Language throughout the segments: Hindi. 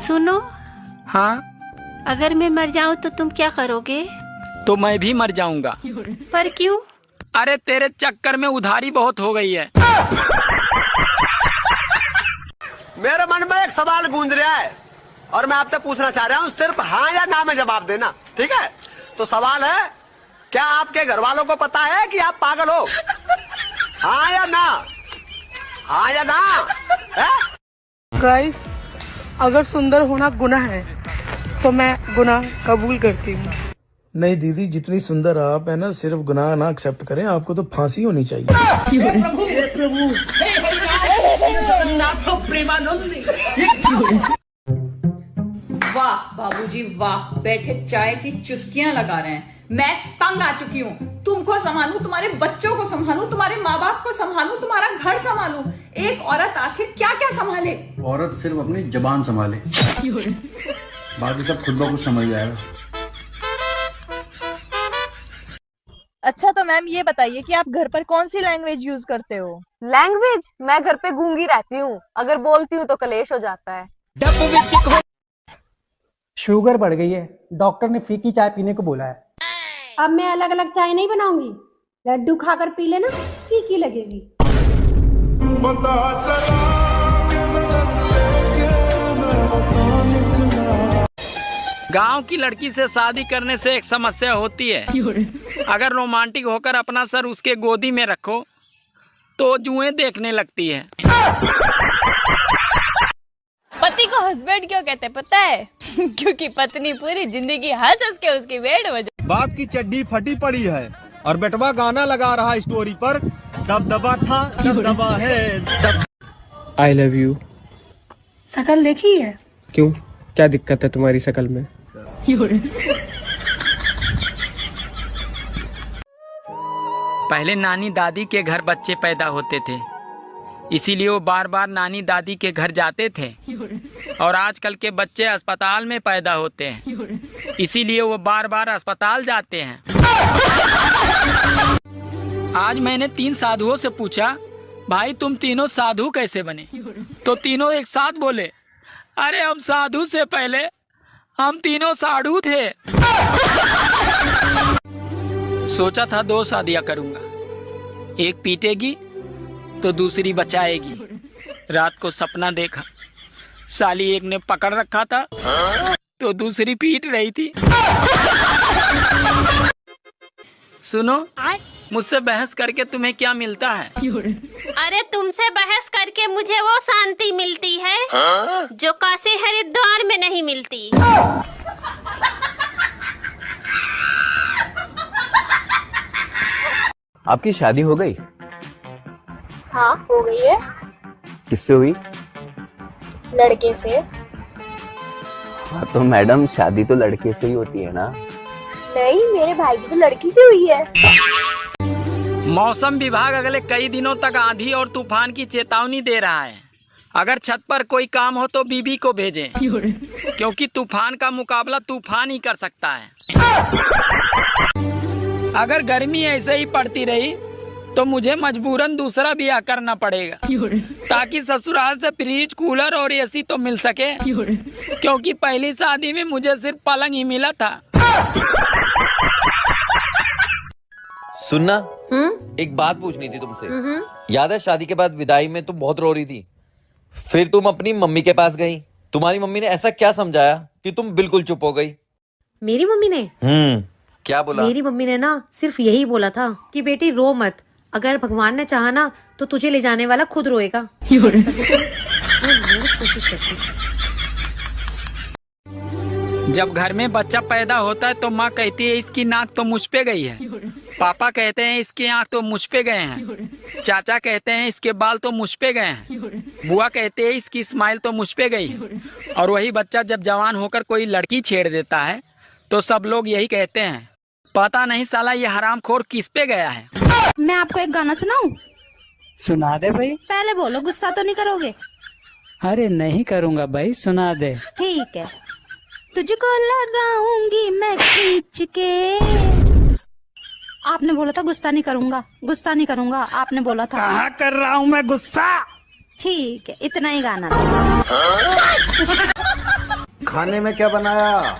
सुनो। हाँ। अगर मैं मर जाऊँ तो तुम क्या करोगे? तो मैं भी मर जाऊंगा। पर क्यों? अरे तेरे चक्कर में उधारी बहुत हो गई है। मेरे मन में एक सवाल गूंज रहा है और मैं आपसे पूछना चाह रहा हूँ, सिर्फ हाँ या ना में जवाब देना, ठीक है? तो सवाल है, क्या आपके घर वालों को पता है कि आप पागल हो? हाँ या ना? हाँ या ना? गाइस, अगर सुंदर होना गुनाह है तो मैं गुनाह कबूल करती हूँ। नहीं दीदी, जितनी सुंदर आप है ना, सिर्फ गुनाह ना एक्सेप्ट करें, आपको तो फांसी होनी चाहिए। वाह बाबूजी वाह, बैठे चाय की चुस्कियां लगा रहे हैं। मैं तंग आ चुकी हूँ। तुमको संभालूं, तुम्हारे बच्चों को संभालूं, तुम्हारे माँ बाप को संभालूं, तुम्हारा घर संभालूं। एक औरत आखिर क्या क्या संभाले? औरत सिर्फ अपनी जबान संभाले, बाकी सब खुद ब खुद समझ जाएगा। अच्छा तो मैम ये बताइए कि आप घर पर कौन सी लैंग्वेज यूज करते हो? लैंग्वेज? मैं घर पे गूंगी रहती हूँ, अगर बोलती हूँ तो कलेश हो जाता है। शुगर बढ़ गई है, डॉक्टर ने फीकी चाय पीने को बोला है। अब मैं अलग अलग चाय नहीं बनाऊंगी, लड्डू खाकर पी लेना, फीकी लगेगी। गांव की लड़की से शादी करने से एक समस्या होती है, अगर रोमांटिक होकर अपना सर उसके गोदी में रखो तो जुएं देखने लगती है। पति को हस्बैंड क्यों कहते हैं पता है? क्योंकि पत्नी पूरी जिंदगी हंस हंस के उसकी वेट बजा। बाप की चड्डी फटी पड़ी है और बेटवा गाना लगा रहा स्टोरी पर, दबदबा था दबदबा है। I love you. शकल देखी है? क्यों, क्या दिक्कत है तुम्हारी शकल में? पहले नानी दादी के घर बच्चे पैदा होते थे, इसीलिए वो बार बार नानी दादी के घर जाते थे। और आजकल के बच्चे अस्पताल में पैदा होते हैं, इसीलिए वो बार बार अस्पताल जाते हैं। आज मैंने 3 साधुओं से पूछा, भाई तुम तीनों साधु कैसे बने? तो तीनों एक साथ बोले, अरे हम साधु से पहले हम तीनों साधु थे। सोचा था 2 शादियां करूंगा, एक पीटेगी तो दूसरी बचाएगी। रात को सपना देखा, साली एक ने पकड़ रखा था तो दूसरी पीट रही थी। सुनो, मुझसे बहस करके तुम्हें क्या मिलता है? अरे तुमसे बहस करके मुझे वो शांति मिलती है जो काशी हरिद्वार में नहीं मिलती। आपकी शादी हो गई? हाँ हो गई है। किससे हुई? लड़के से। हाँ तो मैडम, शादी तो लड़के से ही होती है ना? नहीं, मेरे भाई की तो लड़की से हुई है। मौसम विभाग अगले कई दिनों तक आंधी और तूफान की चेतावनी दे रहा है। अगर छत पर कोई काम हो तो बीबी को भेजें, क्योंकि तूफान का मुकाबला तूफान ही कर सकता है। अगर गर्मी ऐसे ही पड़ती रही तो मुझे मजबूरन दूसरा ब्याह करना पड़ेगा, ताकि ससुराल से फ्रिज, कूलर और एसी तो मिल सके, क्योंकि पहली शादी में मुझे सिर्फ पलंग ही मिला था। सुनना, एक बात पूछनी थी तुमसे। याद है शादी के बाद विदाई में तुम बहुत रो रही थी, फिर तुम अपनी मम्मी के पास गई। तुम्हारी मम्मी ने ऐसा क्या समझाया कि तुम बिल्कुल चुप हो गई? मेरी मम्मी ने? क्या बोला? मेरी मम्मी ने ना सिर्फ यही बोला था कि बेटी रो मत, अगर भगवान ने चाहा ना तो तुझे ले जाने वाला खुद रोएगा। कोशिश करती। जब घर में बच्चा पैदा होता है तो माँ कहती है इसकी नाक तो मुझ पे गई है, पापा कहते हैं इसकी आँख तो मुझ पे गए हैं, चाचा कहते हैं इसके बाल तो मुझ पे गए हैं, बुआ कहते हैं इसकी स्माइल तो मुझ पे गई है। और वही बच्चा जब जवान होकर कोई लड़की छेड़ देता है तो सब लोग यही कहते हैं, पता नहीं साला ये हरामखोर किस पे गया है। मैं आपको एक गाना सुनाऊं? सुना दे भाई। पहले बोलो, गुस्सा तो नहीं करोगे? अरे नहीं करूँगा भाई, सुना दे। ठीक है। तुझको लगाऊंगी मैं खींच के। आपने बोला था गुस्सा नहीं करूंगा, गुस्सा नहीं करूंगा, आपने बोला था। कहाँ कर रहा हूँ मैं गुस्सा? ठीक है, इतना ही गाना था। खाने में क्या बनाया?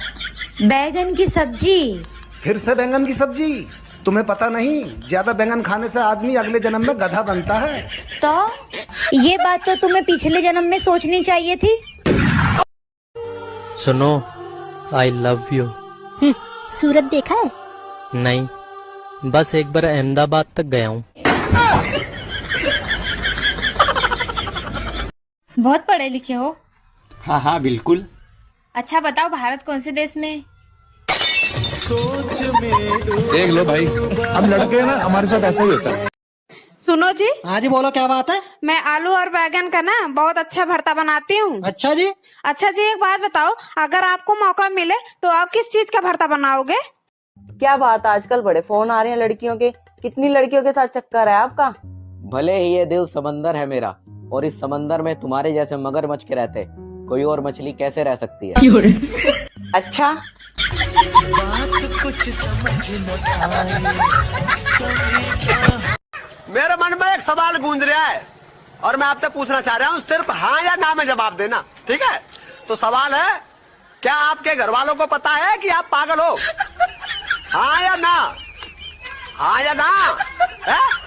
बैगन की सब्जी। फिर से बैंगन की सब्जी? तुम्हें पता नहीं, ज्यादा बैंगन खाने से आदमी अगले जन्म में गधा बनता है। तो ये बात तो तुम्हें पिछले जन्म में सोचनी चाहिए थी। सुनो, आई लव यू। सूरत देखा है? नहीं, बस एक बार अहमदाबाद तक गया हूँ। बहुत पढ़े लिखे हो। हाँ हाँ बिल्कुल। अच्छा बताओ, भारत कौन से देश में? देख लो भाई, हम लड़के हैं ना, हमारे साथ ऐसा ही होता है। सुनो जी। हाँ जी बोलो, क्या बात है? मैं आलू और बैगन का ना बहुत अच्छा भरता बनाती हूँ। अच्छा जी। अच्छा जी, एक बात बताओ, अगर आपको मौका मिले तो आप किस चीज का भरता बनाओगे? क्या बात, आजकल बड़े फोन आ रहे हैं लड़कियों के। कितनी लड़कियों के साथ चक्कर है आपका? भले ही ये दिल समंदर है मेरा, और इस समंदर में तुम्हारे जैसे मगरमच्छ के रहते कोई और मछली कैसे रह सकती है? अच्छा। मेरे मन में एक सवाल गूंज रहा है और मैं आपसे पूछना चाह रहा हूँ, सिर्फ हाँ या ना में जवाब देना, ठीक है? तो सवाल है, क्या आपके घर वालों को पता है कि आप पागल हो? हाँ या ना? हाँ या ना? है?